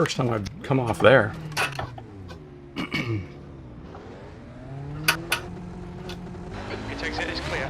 First time I've come off there. It takes it, it's clear.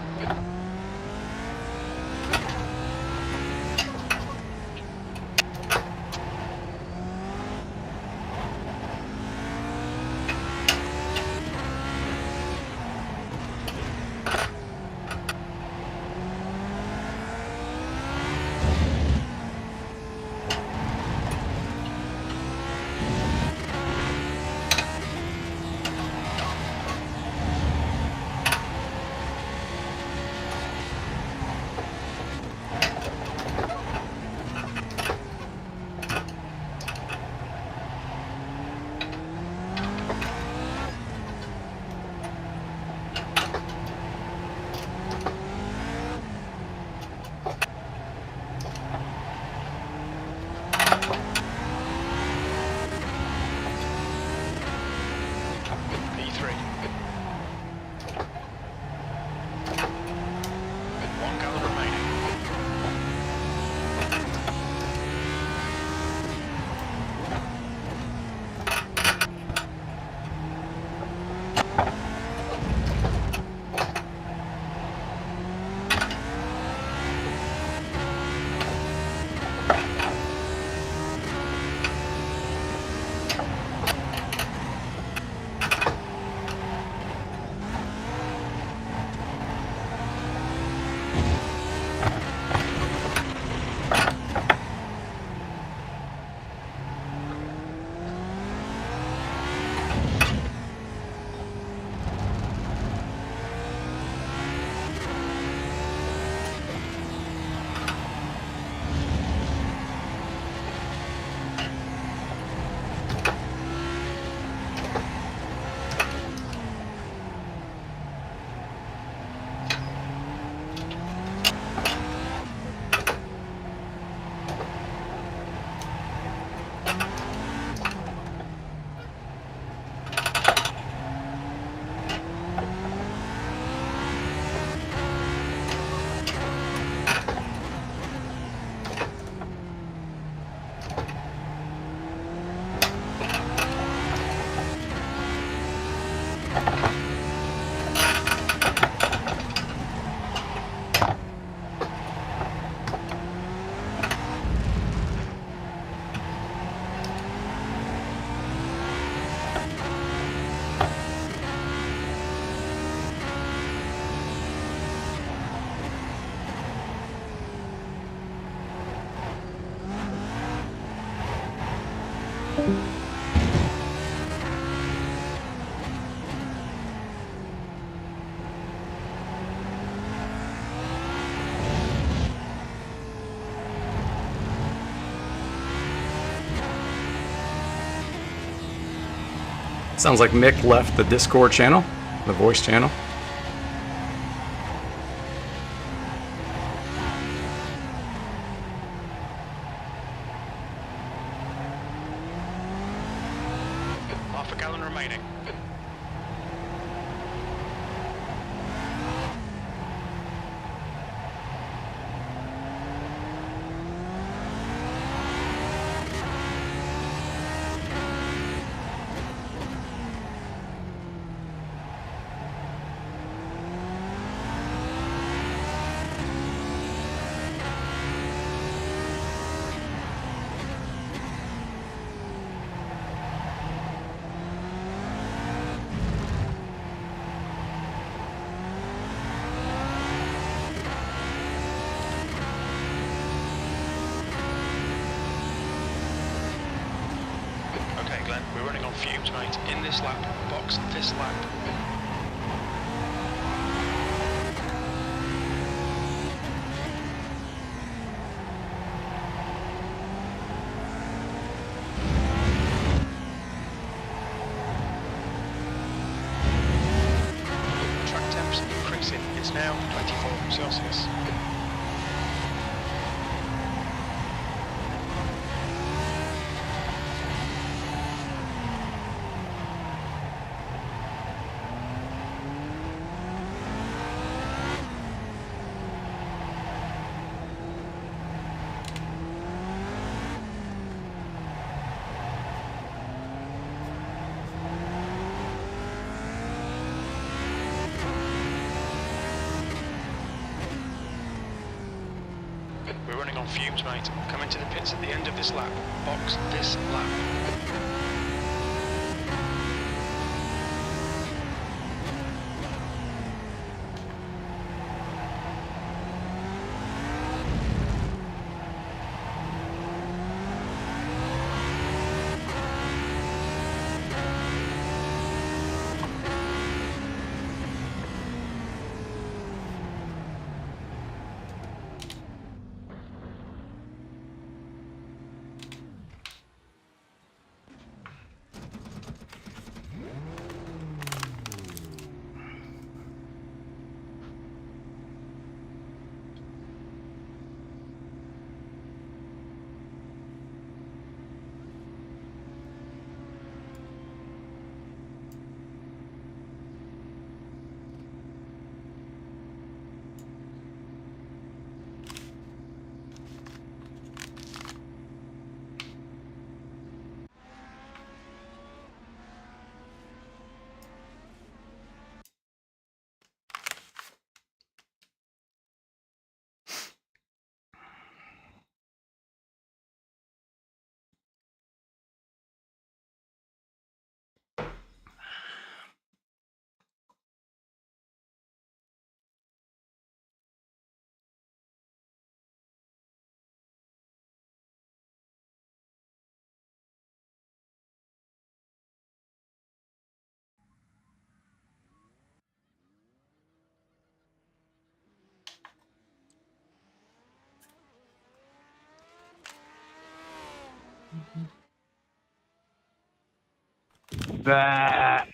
Sounds like Mick left the Discord channel, the voice channel. Half a gallon remaining. We're running on fumes, mate. In this lap, box this lap. Track temps increasing. It's now 24 Celsius. We're running on fumes, mate. Come into the pits at the end of this lap. Box this lap. Bah.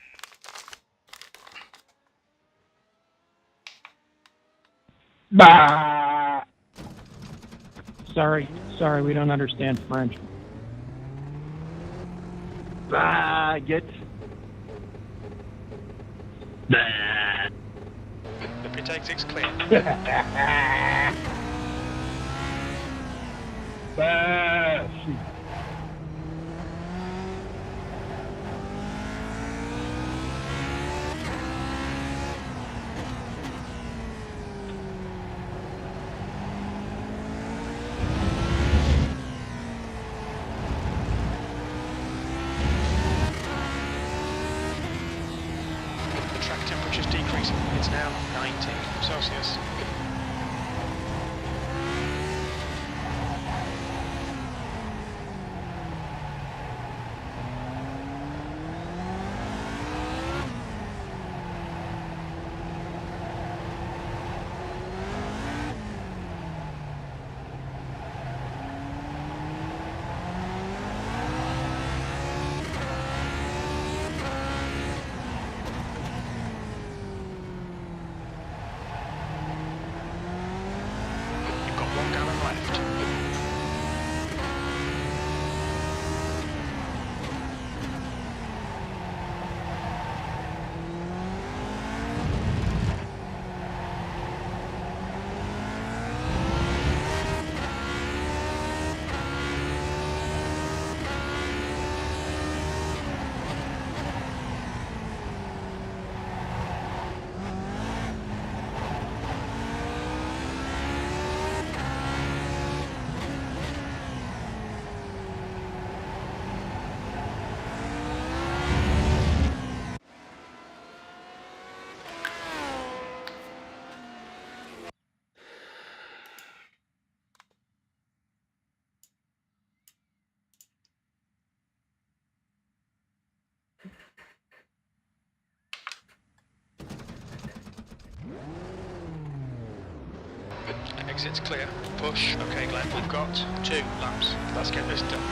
Bah. Sorry, we don't understand French. Bah, get. Bah. The pit exit's clear. Bah. The track temperature's decreasing. It's now 90 Celsius. You've got 1 gallon left. Exit's clear. Push. Okay, Glenn, we've got 2 laps. Let's get this done.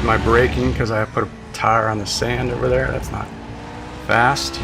with my braking because I put a tire on the sand over there. That's not fast.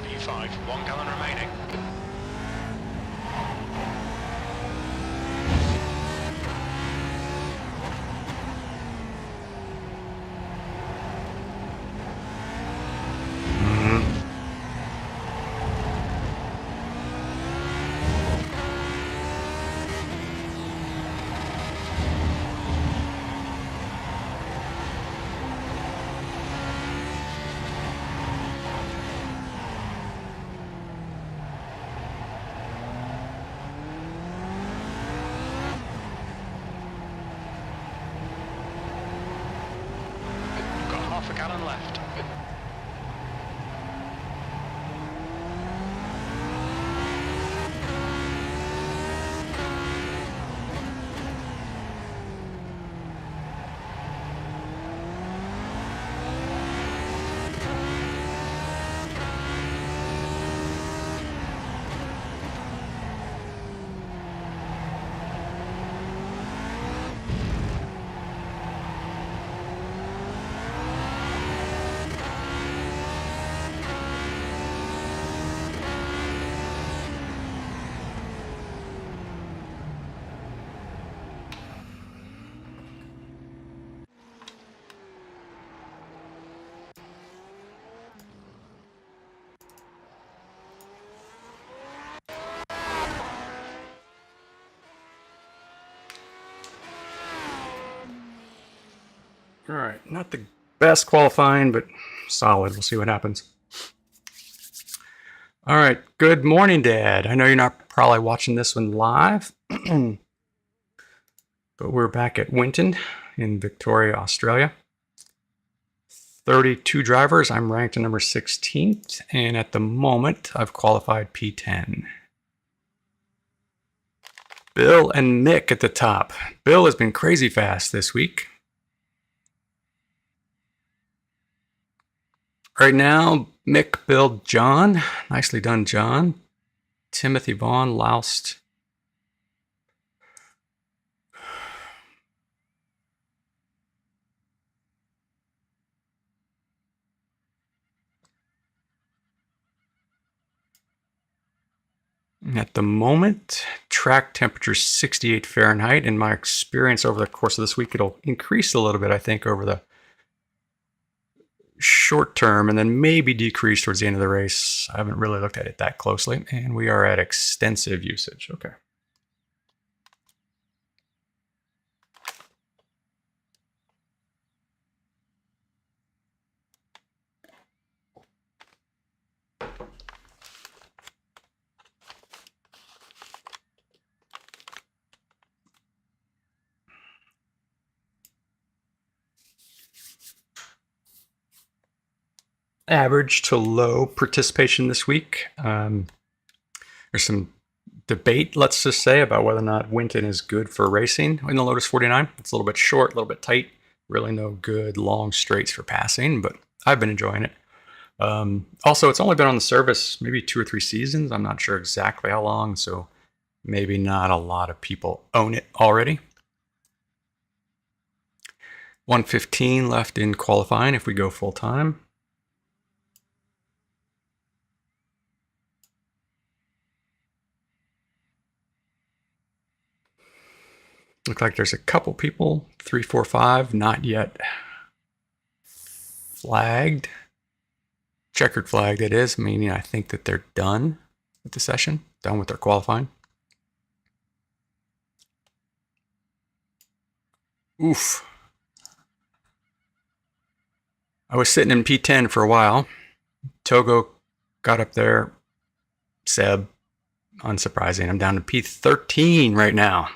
P5, 1 gallon remaining. Got half a gallon left. All right, not the best qualifying, but solid. We'll see what happens. All right, good morning, Dad. I know you're not probably watching this one live, but we're back at Winton in Victoria, Australia. 32 drivers. I'm ranked at number 16th, and at the moment, I've qualified P10. Bill and Mick at the top. Bill has been crazy fast this week. Right now, Mick, Bill, John. Nicely done, John. Timothy Vaughn, loused. At the moment, track temperature 68 Fahrenheit. In my experience over the course of this week, it'll increase a little bit, I think, over the short term and then maybe decrease towards the end of the race. I haven't really looked at it that closely, and we are at extensive usage. Okay. Average to low participation this week. There's some debate, let's just say, about whether or not Winton is good for racing in the Lotus 49. It's a little bit short, a little bit tight. Really no good long straights for passing, but I've been enjoying it. Also, it's only been on the service maybe 2 or 3 seasons. I'm not sure exactly how long, so maybe not a lot of people own it already. 1:15 left in qualifying if we go full time. Look like there's a couple people, 3, 4, 5, not yet flagged. Checkered flag, that is, meaning I think that they're done with the session, done with their qualifying. Oof. I was sitting in P10 for a while. Togo got up there. Seb, unsurprising. I'm down to P13 right now.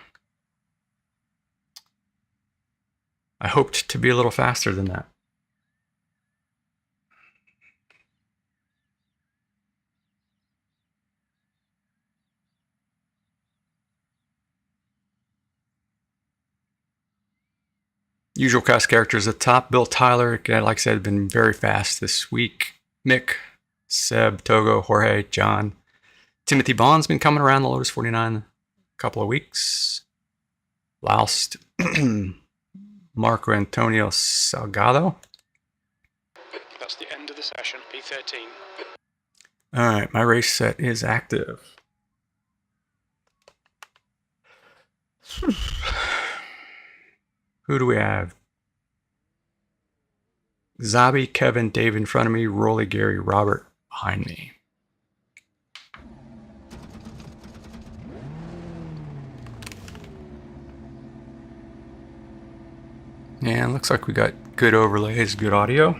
I hoped to be a little faster than that. Usual cast characters at the top. Bill Tyler, like I said, been very fast this week. Mick, Seb, Togo, Jorge, John. Timothy Bond's been coming around the Lotus 49 a couple of weeks. Loust. Marco Antonio Salgado. That's the end of the session, P13. All right, my race set is active. Who do we have? Zabi, Kevin, Dave in front of me, Rolly, Gary, Robert behind me. And looks like we got good overlays, good audio.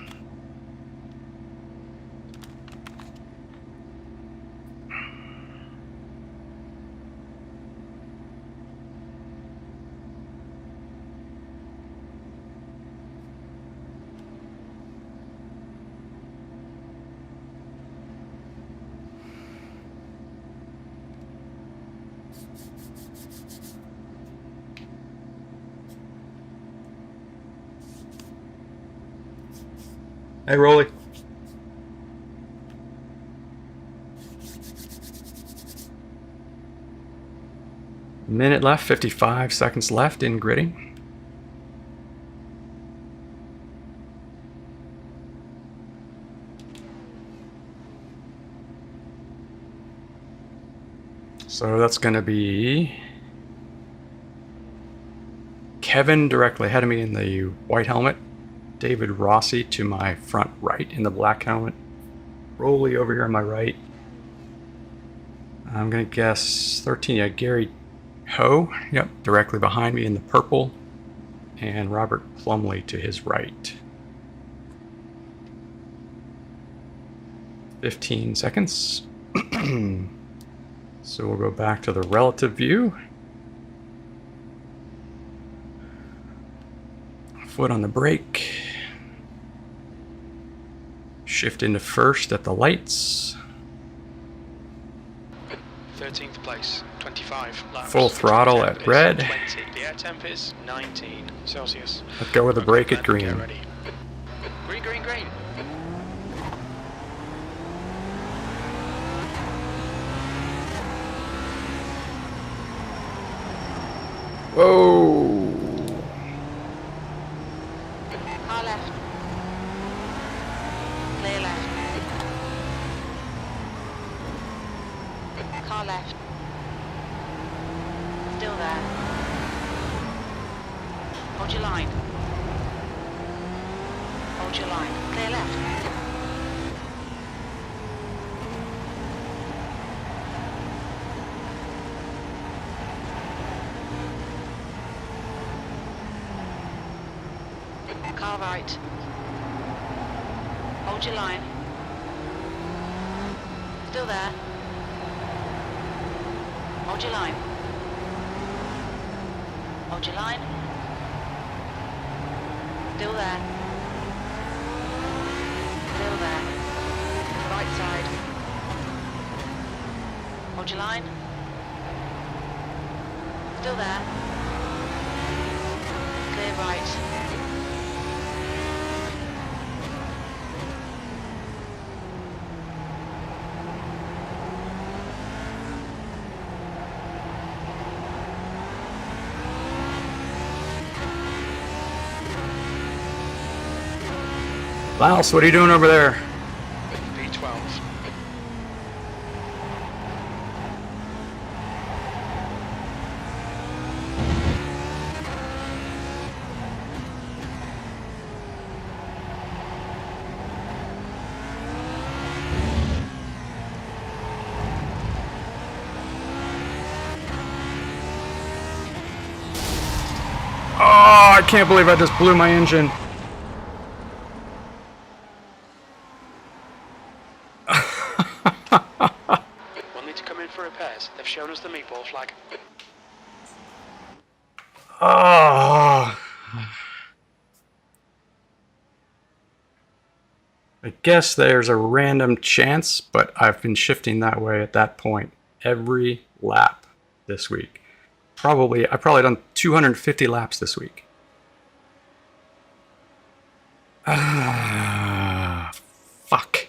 Hey, Rolly. Minute left, 55 seconds left in gridding. So that's going to be Kevin directly ahead of me in the white helmet. David Rossi to my front right in the black helmet. Rolly over here on my right. I'm going to guess 13. Yeah, Gary Ho. Yep, directly behind me in the purple. And Robert Plumley to his right. 15 seconds. So we'll go back to the relative view. Foot on the brake. Shift into first at the lights. 13th place, 25 laps. Full throttle at red. 20. The air temp is 19 Celsius. Let go with the brake at Get green. ready. Green, green, green. Whoa! Car left. Clear left. Car left. Still there. Hold your line. Hold your line. Clear left. Car right. Hold your line. Still there. Hold your line. Hold your line. Still there. Still there. Right side. Hold your line. Still there. Clear right. Miles, what are you doing over there? V12. I can't believe I just blew my engine. We'll need to come in for repairs. They've shown us the meatball flag. Oh. I guess there's a random chance, but I've been shifting that way at that point every lap this week. I've probably done 250 laps this week. Fuck.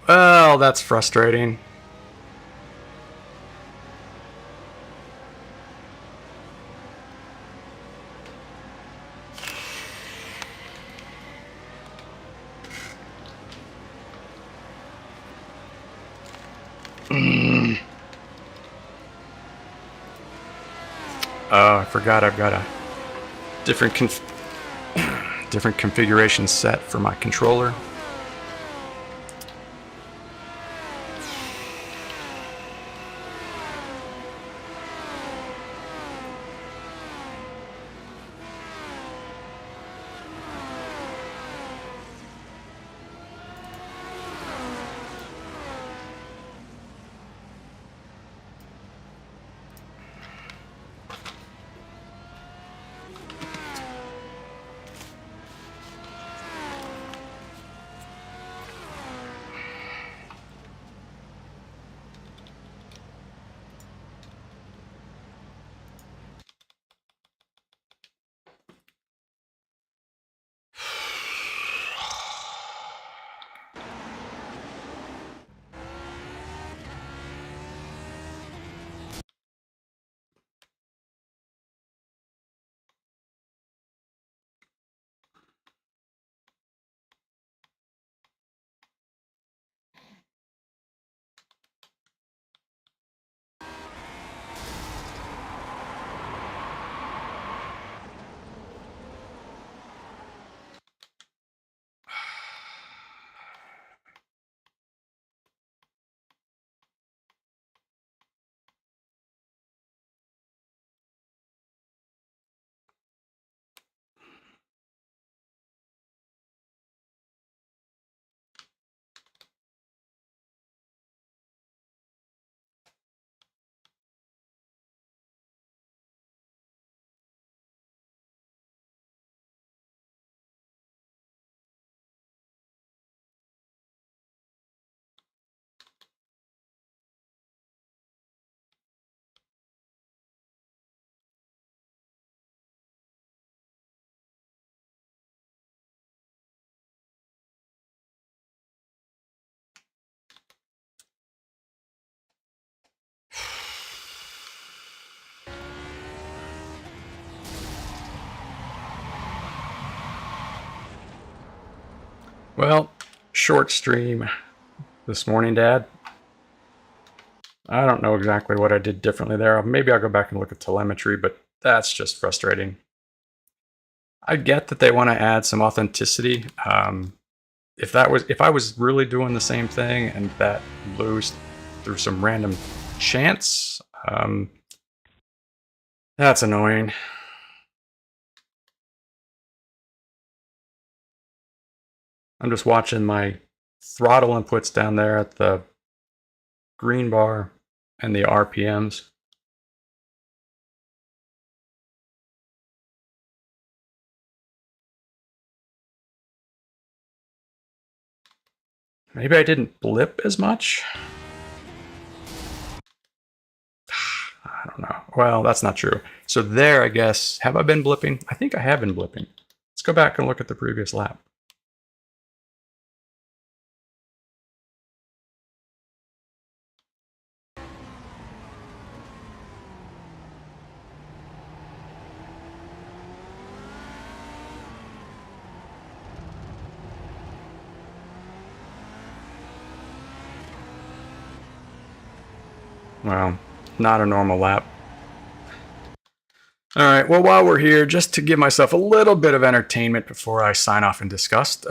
Well, that's frustrating. Oh, I forgot I've got a different different configuration set for my controller. Well, short stream this morning, Dad. I don't know exactly what I did differently there. Maybe I'll go back and look at telemetry, but that's just frustrating. I get that they want to add some authenticity. If I was really doing the same thing and that blew through some random chance, that's annoying. I'm just watching my throttle inputs down there at the green bar and the RPMs. Maybe I didn't blip as much? I don't know. Well, that's not true. So there, I guess, have I been blipping? I think I have been blipping. Let's go back and look at the previous lap. Well, not a normal lap. All right, well, while we're here, just to give myself a little bit of entertainment before I sign off in disgust,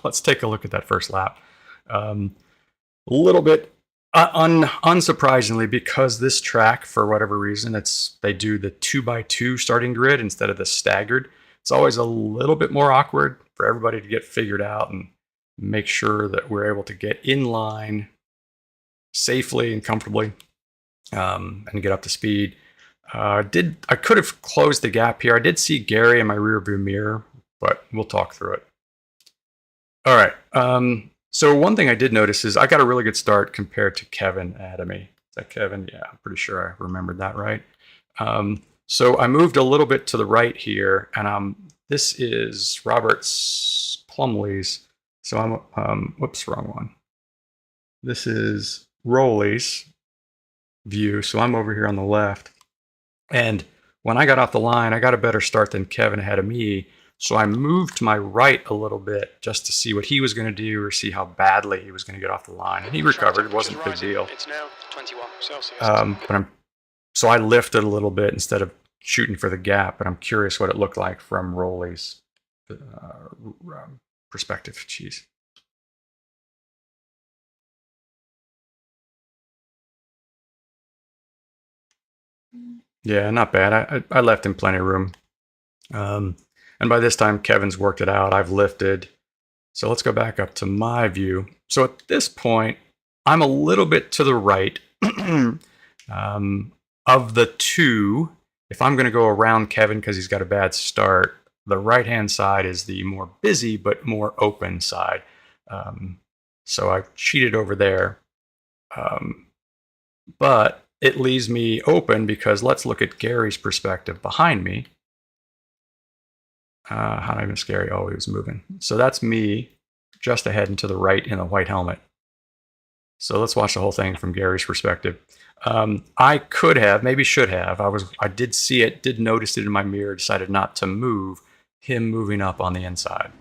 let's take a look at that first lap. A little bit unsurprisingly, because this track, for whatever reason, they do the 2x2 starting grid instead of the staggered. It's always a little bit more awkward for everybody to get figured out and make sure that we're able to get in line safely and comfortably, and get up to speed. I could have closed the gap here. I did see Gary in my rear view mirror, but we'll talk through it. All right. So one thing I did notice is I got a really good start compared to Kevin ahead of me. Is that Kevin? Yeah, I'm pretty sure I remembered that right. So I moved a little bit to the right here, and this is Robert's Plumley's. So I'm, whoops, wrong one. This is Rowley's view. So I'm over here on the left. And when I got off the line, I got a better start than Kevin ahead of me. So I moved to my right a little bit just to see what he was going to do or see how badly he was going to get off the line. And he recovered. It wasn't a big deal. It's now 21 Celsius. So I lifted a little bit instead of shooting for the gap. But I'm curious what it looked like from Rowley's perspective. Jeez. Yeah, not bad. I left him plenty of room. And by this time, Kevin's worked it out. I've lifted. So let's go back up to my view. So at this point, I'm a little bit to the right. Of the two, if I'm going to go around Kevin because he's got a bad start, the right-hand side is the more busy but more open side. So I cheated over there. But it leaves me open because let's look at Gary's perspective behind me. How did I miss Gary? Oh, he was moving. So that's me just ahead and to the right in the white helmet. So let's watch the whole thing from Gary's perspective. I could have, maybe should have. I did see it, did notice it in my mirror, decided not to move, him moving up on the inside.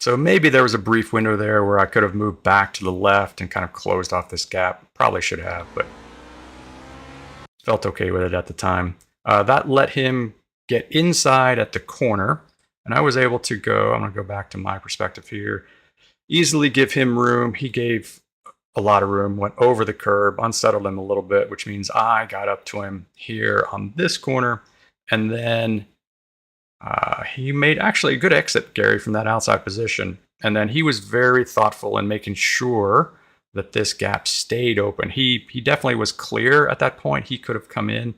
So maybe there was a brief window there where I could have moved back to the left and kind of closed off this gap. Probably should have, but felt okay with it at the time. That let him get inside at the corner, and I was able to go, I'm going to go back to my perspective here, easily give him room. He gave a lot of room, went over the curb, unsettled him a little bit, which means I got up to him here on this corner, and then he made actually a good exit, Gary, from that outside position. And then he was very thoughtful in making sure that this gap stayed open. He definitely was clear at that point. He could have come in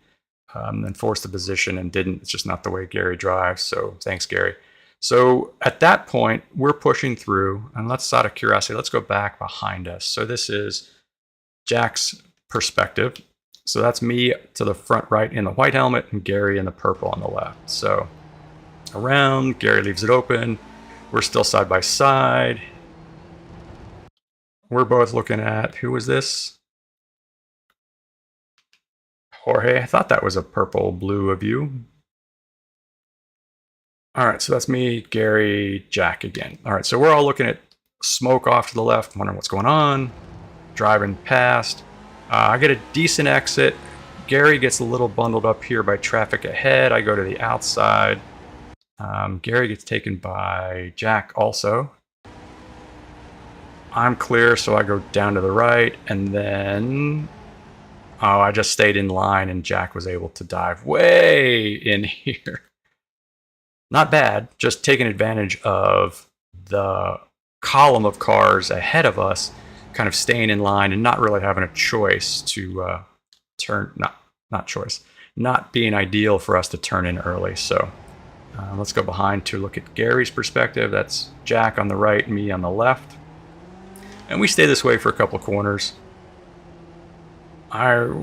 and forced the position and didn't. It's just not the way Gary drives. So thanks, Gary. So at that point, we're pushing through. And let's, out of curiosity, let's go back behind us. So this is Jack's perspective. So that's me to the front right in the white helmet and Gary in the purple on the left. So around, Gary leaves it open. We're still side by side. We're both looking at, who was this? Jorge. I thought that was a purple blue of you. All right, so that's me, Gary, Jack again. All right, so we're all looking at smoke off to the left, wondering what's going on, driving past. I get a decent exit. Gary gets a little bundled up here by traffic ahead. I go to the outside. Gary gets taken by Jack also. I'm clear, so I go down to the right, and then I just stayed in line, and Jack was able to dive way in here. Not bad, just taking advantage of the column of cars ahead of us, kind of staying in line and not really having a choice to turn, not being ideal for us to turn in early. So let's go behind to look at Gary's perspective. That's Jack on the right, me on the left. And we stay this way for a couple of corners. I was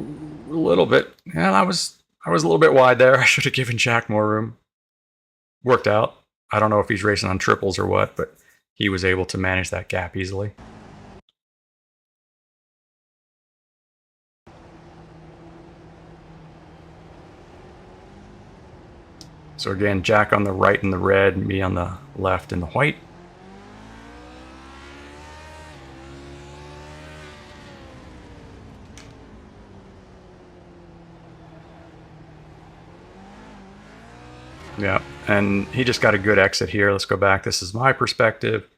a little bit wide there. I should have given Jack more room. Worked out. I don't know if he's racing on triples or what, but he was able to manage that gap easily. So again, Jack on the right in the red, me on the left in the white. Yeah, and he just got a good exit here. Let's go back. This is my perspective.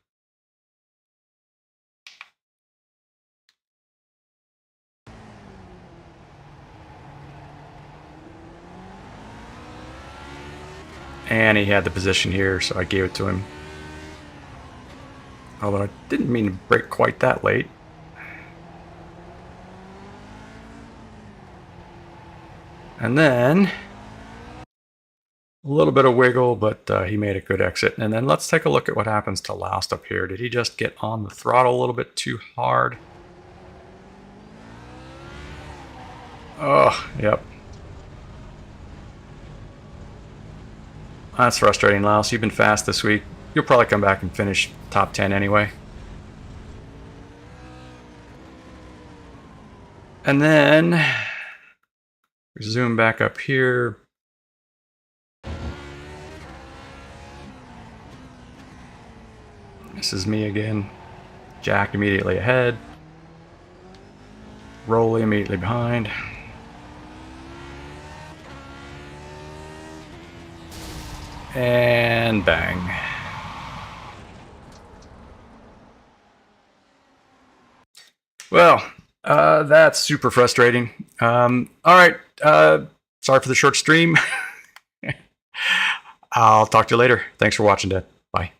And he had the position here, so I gave it to him. Although I didn't mean to brake quite that late. And then a little bit of wiggle, but he made a good exit. And then let's take a look at what happens to Loust up here. Did he just get on the throttle a little bit too hard? Oh, yep. That's frustrating, Loust. You've been fast this week. You'll probably come back and finish top 10 anyway. And then we zoom back up here. This is me again. Jack immediately ahead. Rolly immediately behind. And bang. Well, that's super frustrating. All right. Sorry for the short stream. I'll talk to you later. Thanks for watching, Dad. Bye.